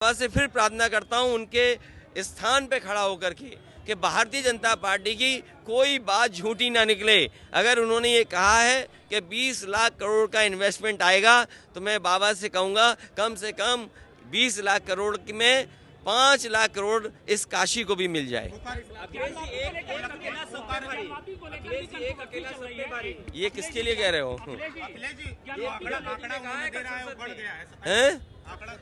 बाबा से फिर प्रार्थना करता हूं उनके स्थान पे खड़ा होकर के कि भारतीय जनता पार्टी की कोई बात झूठी ना निकले। अगर उन्होंने ये कहा है कि 20 लाख करोड़ का इन्वेस्टमेंट आएगा तो मैं बाबा से कहूँगा कम से कम 20 लाख करोड़ में 5 लाख करोड़ इस काशी को भी मिल जाए। ये किसके लिए कह रहे हो?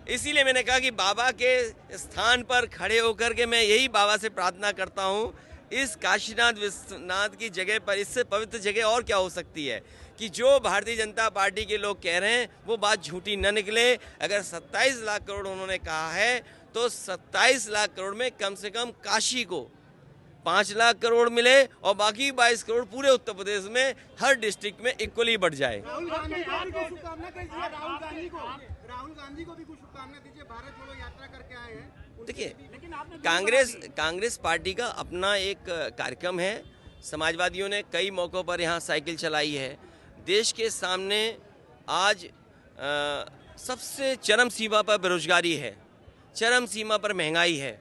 इसीलिए मैंने कहा कि बाबा के स्थान पर खड़े होकर के मैं यही बाबा से प्रार्थना करता हूँ, इस काशीनाथ विश्वनाथ की जगह पर इससे पवित्र जगह और क्या हो सकती है कि जो भारतीय जनता पार्टी के लोग कह रहे हैं वो बात झूठी न निकले। अगर 27 लाख करोड़ उन्होंने कहा है तो 27 लाख करोड़ में कम से कम काशी को 5 लाख करोड़ मिले और बाकी 22 करोड़ पूरे उत्तर प्रदेश में हर डिस्ट्रिक्ट में इक्वली बढ़ जाए। राहुल गांधी को भी कुछ शुभकामना दीजिए, भारत जोड़ो यात्रा करके आए हैं। देखिए, कांग्रेस पार्टी का अपना एक कार्यक्रम है। समाजवादियों ने कई मौक़ों पर यहाँ साइकिल चलाई है। देश के सामने आज सबसे चरम सीमा पर बेरोजगारी है, चरम सीमा पर महंगाई है,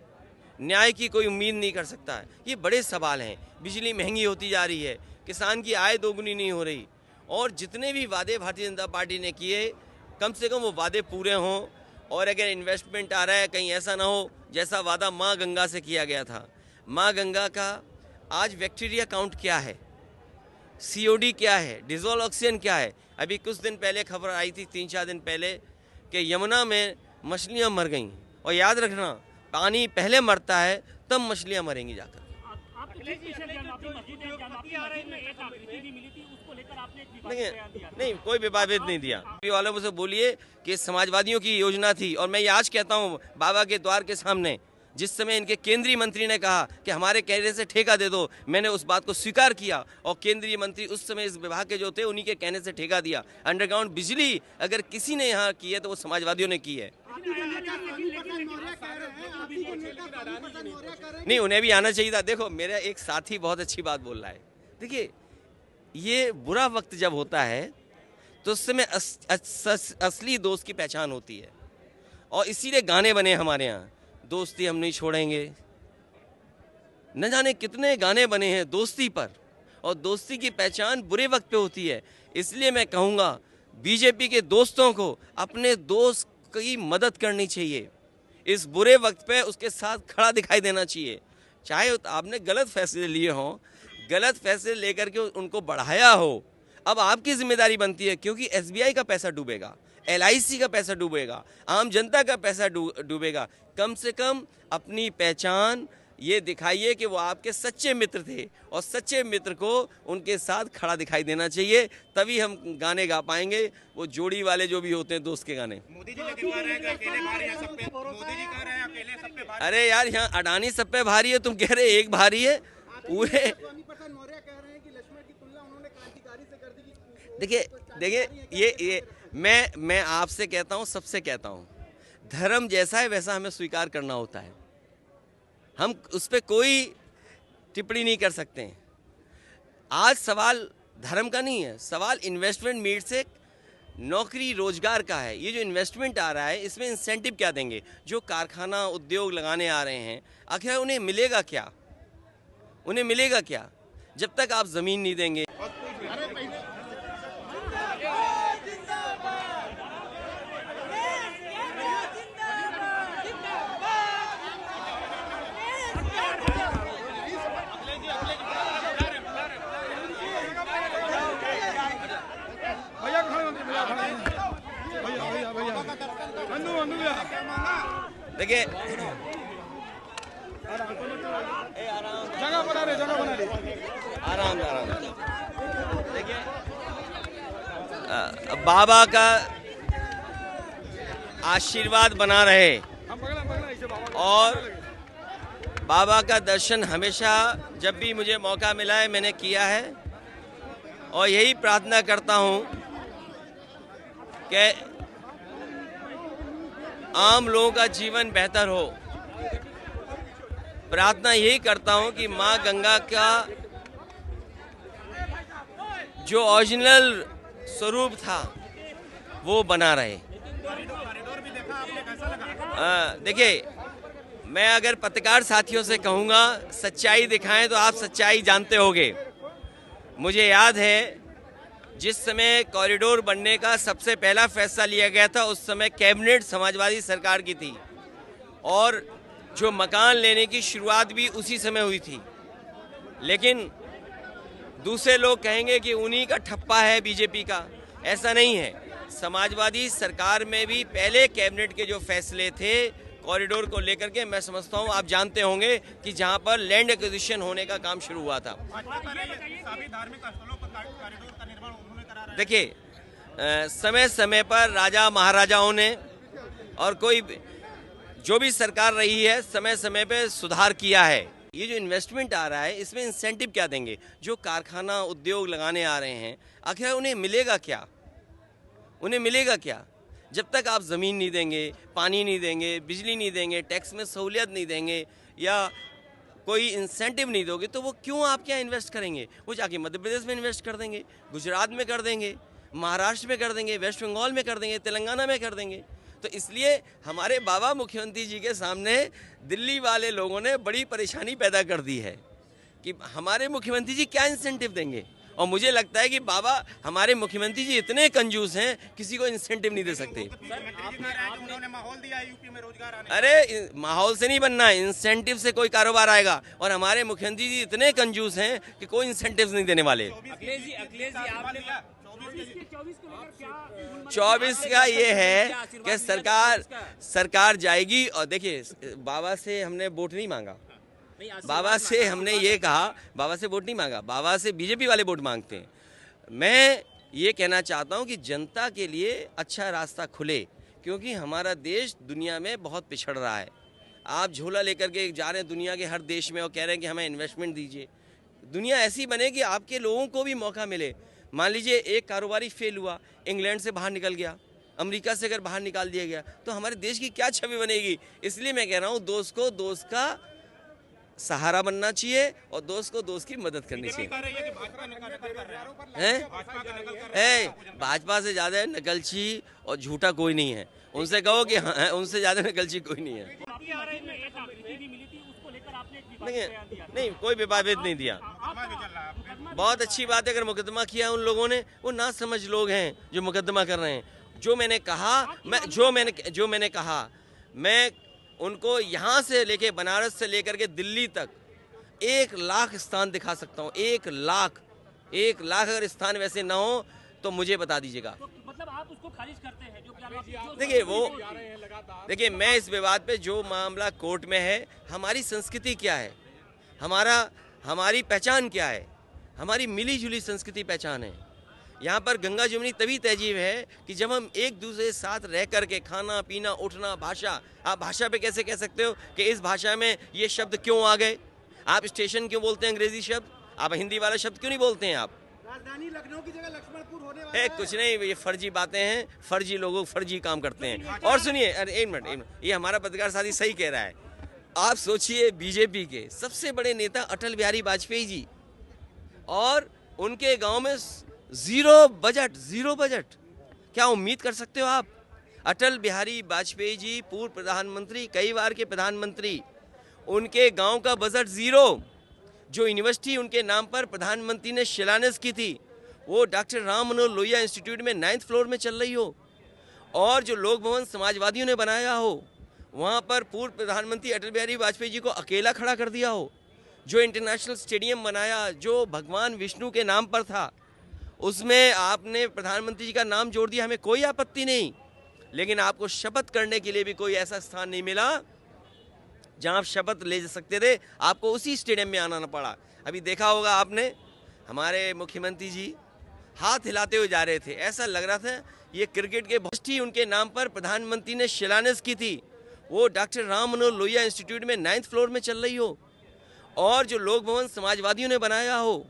न्याय की कोई उम्मीद नहीं कर सकता है। ये बड़े सवाल हैं। बिजली महंगी होती जा रही है, किसान की आय दोगुनी नहीं हो रही, और जितने भी वादे भारतीय जनता पार्टी ने किए कम से कम वो वादे पूरे हों। और अगर इन्वेस्टमेंट आ रहा है कहीं ऐसा ना हो जैसा वादा माँ गंगा से किया गया था। माँ गंगा का आज बैक्टीरिया काउंट क्या है, COD क्या है, डिजोल्व ऑक्सीजन क्या है। अभी कुछ दिन पहले खबर आई थी, 3-4 दिन पहले, कि यमुना में मछलियाँ मर गईं। और याद रखना, पानी पहले मरता है तब मछलियाँ मरेंगी जाकर। नहीं, कोई विवादित नहीं दिया। वालों से बोलिए कि समाजवादियों की योजना थी, और मैं ये आज कहता हूँ बाबा के द्वार के सामने, जिस समय इनके केंद्रीय मंत्री ने कहा कि हमारे कहने से ठेका दे दो, मैंने उस बात को स्वीकार किया और केंद्रीय मंत्री उस समय इस विभाग के जो थे उन्हीं के कहने से ठेका दिया। अंडरग्राउंड बिजली अगर किसी ने यहाँ की है तो वो समाजवादियों ने की है। नहीं, उन्हें भी आना चाहिए था। देखो, मेरा एक साथी बहुत अच्छी बात बोल रहा है। देखिए, ये बुरा वक्त जब होता है तो उस समय असली दोस्त की पहचान होती है, और इसीलिए गाने बने हमारे यहाँ, दोस्ती हम नहीं छोड़ेंगे। न जाने कितने गाने बने हैं दोस्ती पर, और दोस्ती की पहचान बुरे वक्त पे होती है। इसलिए मैं कहूँगा बीजेपी के दोस्तों को अपने दोस्त की मदद करनी चाहिए, इस बुरे वक्त पे उसके साथ खड़ा दिखाई देना चाहिए। चाहे आपने गलत फैसले लिए हों, गलत फैसले लेकर के उनको बढ़ाया हो, अब आपकी जिम्मेदारी बनती है, क्योंकि SBI का पैसा डूबेगा, LIC का पैसा डूबेगा, आम जनता का पैसा डूबेगा। कम से कम अपनी पहचान ये दिखाइए कि वो आपके सच्चे मित्र थे, और सच्चे मित्र को उनके साथ खड़ा दिखाई देना चाहिए, तभी हम गाने गा पाएंगे, वो जोड़ी वाले जो भी होते हैं दोस्त के गाने। मोदी जी कह रहे हैं अकेले सब पे भारी। अरे यार, यहाँ अडानी सब पे भारी है, तुम कह रहे एक भारी है पूरे। देखिए, ये मैं आपसे कहता हूँ, सबसे कहता हूँ, धर्म जैसा है वैसा हमें स्वीकार करना होता है। हम उस पर कोई टिप्पणी नहीं कर सकते हैं। आज सवाल धर्म का नहीं है, सवाल इन्वेस्टमेंट मीट से नौकरी रोजगार का है। ये जो इन्वेस्टमेंट आ रहा है इसमें इंसेंटिव क्या देंगे? जो कारखाना उद्योग लगाने आ रहे हैं, आखिर उन्हें मिलेगा क्या? उन्हें मिलेगा क्या जब तक आप ज़मीन नहीं देंगे? देखिए, आराम। देखिए, बाबा का आशीर्वाद बना रहे, और बाबा का दर्शन हमेशा जब भी मुझे मौका मिला है मैंने किया है, और यही प्रार्थना करता हूँ कि आम लोगों का जीवन बेहतर हो। प्रार्थना यही करता हूं कि माँ गंगा का जो ओरिजिनल स्वरूप था वो बना रहे। आपने, कैसा लगा? देखिए, मैं अगर पत्रकार साथियों से कहूँगा सच्चाई दिखाएं तो आप सच्चाई जानते होगे। मुझे याद है जिस समय कॉरिडोर बनने का सबसे पहला फैसला लिया गया था उस समय कैबिनेट समाजवादी सरकार की थी और जो मकान लेने की शुरुआत भी उसी समय हुई थी। लेकिन दूसरे लोग कहेंगे कि उन्हीं का ठप्पा है बीजेपी का। ऐसा नहीं है। समाजवादी सरकार में भी पहले कैबिनेट के जो फैसले थे कॉरिडोर को लेकर के, मैं समझता हूं आप जानते होंगे कि जहां पर लैंड एक्विजिशन होने का काम शुरू हुआ था। देखिए, समय समय पर राजा महाराजाओं ने और कोई जो भी सरकार रही है समय समय पे सुधार किया है। ये जो इन्वेस्टमेंट आ रहा है इसमें इंसेंटिव क्या देंगे? जो कारखाना उद्योग लगाने आ रहे हैं आखिर उन्हें मिलेगा क्या? उन्हें मिलेगा क्या? जब तक आप ज़मीन नहीं देंगे, पानी नहीं देंगे, बिजली नहीं देंगे, टैक्स में सहूलियत नहीं देंगे या कोई इंसेंटिव नहीं दोगे तो वो क्यों आपके यहाँ इन्वेस्ट करेंगे? वो जाके मध्य प्रदेश में इन्वेस्ट कर देंगे, गुजरात में कर देंगे, महाराष्ट्र में कर देंगे, वेस्ट बंगाल में कर देंगे, तेलंगाना में कर देंगे। तो इसलिए हमारे बाबा मुख्यमंत्री जी के सामने दिल्ली वाले लोगों ने बड़ी परेशानी पैदा कर दी है कि हमारे मुख्यमंत्री जी क्या इंसेंटिव देंगे। और मुझे लगता है कि बाबा हमारे मुख्यमंत्री जी इतने कंजूस हैं किसी को इंसेंटिव नहीं दे सकते। उन्होंने माहौल दिया है यूपी में रोजगार आने। अरे माहौल से नहीं बनना, इंसेंटिव से कोई कारोबार आएगा। और हमारे मुख्यमंत्री जी इतने कंजूस हैं कि कोई इंसेंटिव नहीं देने वाले। 24 का ये है कि सरकार जाएगी। और देखिए, बाबा से हमने वोट नहीं मांगा, बाबा से हमने ये कहा, बाबा से वोट नहीं मांगा, बाबा से बीजेपी वाले वोट मांगते हैं। मैं ये कहना चाहता हूँ कि जनता के लिए अच्छा रास्ता खुले, क्योंकि हमारा देश दुनिया में बहुत पिछड़ रहा है। आप झोला लेकर के जा रहे हैं दुनिया के हर देश में और कह रहे हैं कि हमें इन्वेस्टमेंट दीजिए। दुनिया ऐसी बने कि आपके लोगों को भी मौका मिले। मान लीजिए एक कारोबारी फेल हुआ, इंग्लैंड से बाहर निकल गया, अमेरिका से अगर बाहर निकाल दिया गया तो हमारे देश की क्या छवि बनेगी? इसलिए मैं कह रहा हूँ दोस्त को दोस्त का सहारा बनना चाहिए और दोस्त को दोस्त की मदद करनी चाहिए। भाजपा से ज्यादा नकलची और झूठा कोई नहीं है। उनसे कहो कि हाँ, उनसे ज्यादा नकलची कोई नहीं है। नहीं, कोई विवादित नहीं दिया। बहुत अच्छी बात है अगर मुकदमा किया उन लोगों ने। वो ना समझ लोग हैं जो मुकदमा कर रहे हैं। जो मैंने कहा मैं उनको यहाँ से लेके बनारस से लेकर के दिल्ली तक 1 लाख स्थान दिखा सकता हूँ। 1 लाख अगर स्थान वैसे ना हो तो मुझे बता दीजिएगा। तो मतलब आप उसको खारिज करते हैं देखिए मैं इस विवाद पे जो मामला कोर्ट में है, हमारी संस्कृति क्या है, हमारी पहचान क्या है, हमारी मिली जुली संस्कृति पहचान है। यहाँ पर गंगा जमुनी तभी तहजीब है कि जब हम एक दूसरे के साथ रह कर के खाना पीना उठना, भाषा, आप भाषा पे कैसे कह सकते हो कि इस भाषा में ये शब्द क्यों आ गए? आप स्टेशन क्यों बोलते हैं अंग्रेजी शब्द? आप हिंदी वाला शब्द क्यों नहीं बोलते हैं? आप राजधानी लखनऊ की जगह लक्ष्मणपुर होने वाला है। कुछ नहीं, ये फर्जी बातें हैं, फर्जी लोगों फर्जी काम करते हैं। और सुनिए, अरे एक मिनट, ये हमारा पत्रकार साथी सही कह रहा है। आप सोचिए बीजेपी के सबसे बड़े नेता अटल बिहारी वाजपेयी जी, और उनके गांव में जीरो बजट। क्या उम्मीद कर सकते हो आप? अटल बिहारी वाजपेयी जी पूर्व प्रधानमंत्री, कई बार के प्रधानमंत्री, उनके गांव का बजट जीरो। जो यूनिवर्सिटी उनके नाम पर प्रधानमंत्री ने शिलान्यास की थी वो डॉक्टर राम मनोहर लोहिया इंस्टीट्यूट में 9th फ्लोर में चल रही हो, और जो लोक भवन समाजवादियों ने बनाया हो वहाँ पर पूर्व प्रधानमंत्री अटल बिहारी वाजपेयी जी को अकेला खड़ा कर दिया हो, जो इंटरनेशनल स्टेडियम बनाया जो भगवान विष्णु के नाम पर था उसमें आपने प्रधानमंत्री जी का नाम जोड़ दिया, हमें कोई आपत्ति नहीं। लेकिन आपको शपथ करने के लिए भी कोई ऐसा स्थान नहीं मिला जहां आप शपथ ले सकते थे, आपको उसी स्टेडियम में आना पड़ा। अभी देखा होगा आपने, हमारे मुख्यमंत्री जी हाथ हिलाते हुए जा रहे थे, ऐसा लग रहा था ये क्रिकेट के यूनिवर्सिटी उनके नाम पर प्रधानमंत्री ने शिलान्यास की थी वो डॉक्टर राम मनोहर लोहिया इंस्टीट्यूट में 9th फ्लोर में चल रही हो, और जो लोक भवन समाजवादियों ने बनाया हो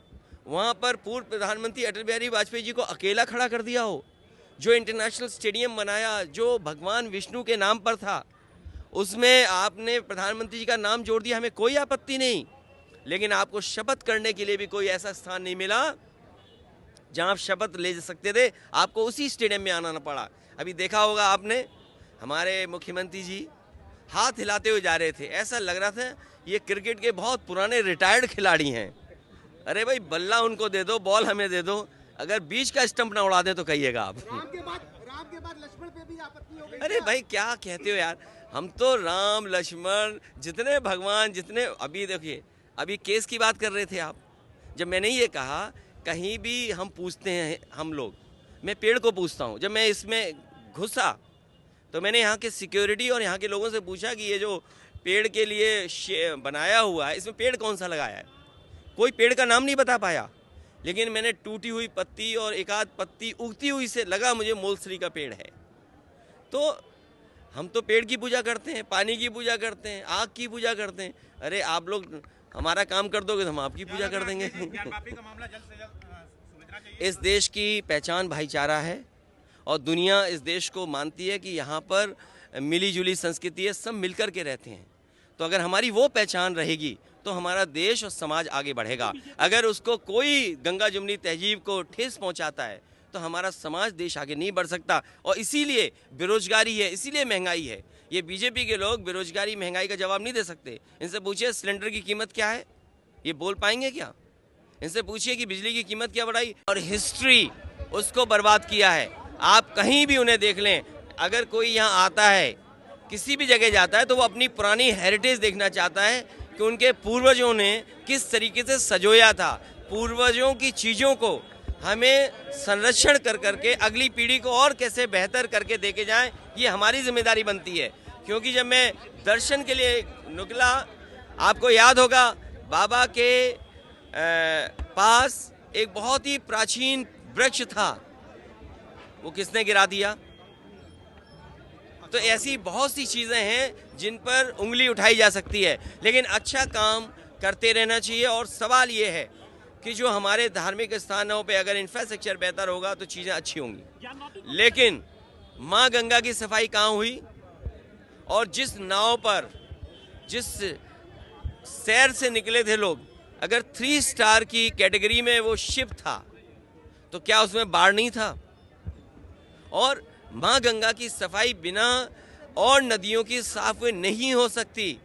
वहाँ पर पूर्व प्रधानमंत्री अटल बिहारी वाजपेयी जी को अकेला खड़ा कर दिया हो, जो इंटरनेशनल स्टेडियम बनाया जो भगवान विष्णु के नाम पर था उसमें आपने प्रधानमंत्री जी का नाम जोड़ दिया, हमें कोई आपत्ति नहीं। लेकिन आपको शपथ करने के लिए भी कोई ऐसा स्थान नहीं मिला जहां आप शपथ ले सकते थे, आपको उसी स्टेडियम में आना पड़ा। अभी देखा होगा आपने, हमारे मुख्यमंत्री जी हाथ हिलाते हुए जा रहे थे, ऐसा लग रहा था ये क्रिकेट के बहुत पुराने रिटायर्ड खिलाड़ी हैं। अरे भाई बल्ला उनको दे दो, बॉल हमें दे दो, अगर बीच का स्टंप ना उड़ा दे तो कहिएगा आप। राम के बाद लक्ष्मण पे भी आपत्ति हो गई। अरे भाई क्या कहते हो यार, हम तो राम लक्ष्मण जितने भगवान जितने, अभी देखिए अभी केस की बात कर रहे थे आप, जब मैंने ये कहा कहीं भी हम पूछते हैं हम लोग, मैं पेड़ को पूछता हूँ, जब मैं इसमें घुसा तो मैंने यहाँ के सिक्योरिटी और यहाँ के लोगों से पूछा कि ये जो पेड़ के लिए बनाया हुआ है इसमें पेड़ कौन सा लगाया है, कोई पेड़ का नाम नहीं बता पाया, लेकिन मैंने टूटी हुई पत्ती और एक आध पत्ती उगती हुई से लगा मुझे मोलसरी का पेड़ है। तो हम तो पेड़ की पूजा करते हैं, पानी की पूजा करते हैं, आग की पूजा करते हैं। अरे आप लोग हमारा काम कर दोगे तो हम आपकी पूजा कर देंगे। इस देश की पहचान भाईचारा है और दुनिया इस देश को मानती है कि यहाँ पर मिली जुली संस्कृति है, सब मिलकर के रहते हैं। तो अगर हमारी वो पहचान रहेगी तो हमारा देश और समाज आगे बढ़ेगा। अगर उसको कोई गंगा जमुनी तहजीब को ठेस पहुंचाता है तो हमारा समाज देश आगे नहीं बढ़ सकता। और इसीलिए बेरोजगारी है, इसीलिए महंगाई है। ये बीजेपी के लोग बेरोजगारी महंगाई का जवाब नहीं दे सकते। इनसे पूछिए सिलेंडर की कीमत क्या है, ये बोल पाएंगे क्या? इनसे पूछिए कि बिजली की कीमत क्या बढ़ाई, और हिस्ट्री उसको बर्बाद किया है। आप कहीं भी उन्हें देख लें, अगर कोई यहाँ आता है, किसी भी जगह जाता है तो वो अपनी पुरानी हेरिटेज देखना चाहता है कि उनके पूर्वजों ने किस तरीके से सजोया था। पूर्वजों की चीज़ों को हमें संरक्षण कर करके अगली पीढ़ी को और कैसे बेहतर करके देके जाएं, ये हमारी जिम्मेदारी बनती है। क्योंकि जब मैं दर्शन के लिए निकला, आपको याद होगा बाबा के पास एक बहुत ही प्राचीन वृक्ष था, वो किसने गिरा दिया? तो ऐसी बहुत सी चीज़ें हैं जिन पर उंगली उठाई जा सकती है, लेकिन अच्छा काम करते रहना चाहिए। और सवाल ये है कि जो हमारे धार्मिक स्थानों पे अगर इंफ्रास्ट्रक्चर बेहतर होगा तो चीज़ें अच्छी होंगी। लेकिन माँ गंगा की सफाई कहाँ हुई? और जिस नाव पर जिस शहर से निकले थे लोग, अगर 3 स्टार की कैटेगरी में वो शिप था तो क्या उसमें बाढ़ नहीं था? और माँ गंगा की सफाई बिना और नदियों की साफ नहीं हो सकती।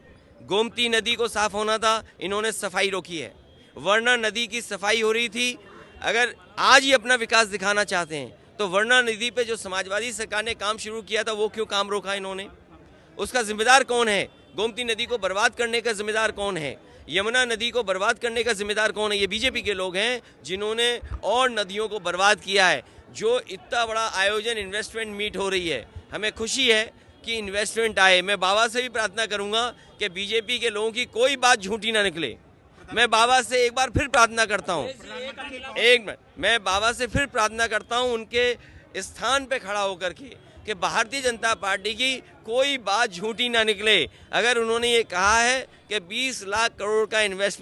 गोमती नदी को साफ होना था, इन्होंने सफाई रोकी है। वर्णा नदी की सफाई हो रही थी। अगर आज ही अपना विकास दिखाना चाहते हैं तो वर्णा नदी पे जो समाजवादी सरकार ने काम शुरू किया था वो क्यों काम रोका इन्होंने? उसका जिम्मेदार कौन है? गोमती नदी को बर्बाद करने का जिम्मेदार कौन है? यमुना नदी को बर्बाद करने का जिम्मेदार कौन है? ये बीजेपी के लोग हैं जिन्होंने और नदियों को बर्बाद किया है। जो इतना बड़ा आयोजन इन्वेस्टमेंट मीट हो रही है, हमें खुशी है कि इन्वेस्टमेंट आए। मैं बाबा से भी प्रार्थना करूंगा कि बीजेपी के लोगों की कोई बात झूठी ना निकले। मैं बाबा से एक बार फिर प्रार्थना करता हूं, एक मिनट, मैं बाबा से फिर प्रार्थना करता हूं उनके स्थान पे खड़ा होकर के कि भारतीय जनता पार्टी की कोई बात झूठी ना निकले। अगर उन्होंने ये कहा है कि 20 लाख करोड़ का इन्वेस्टमेंट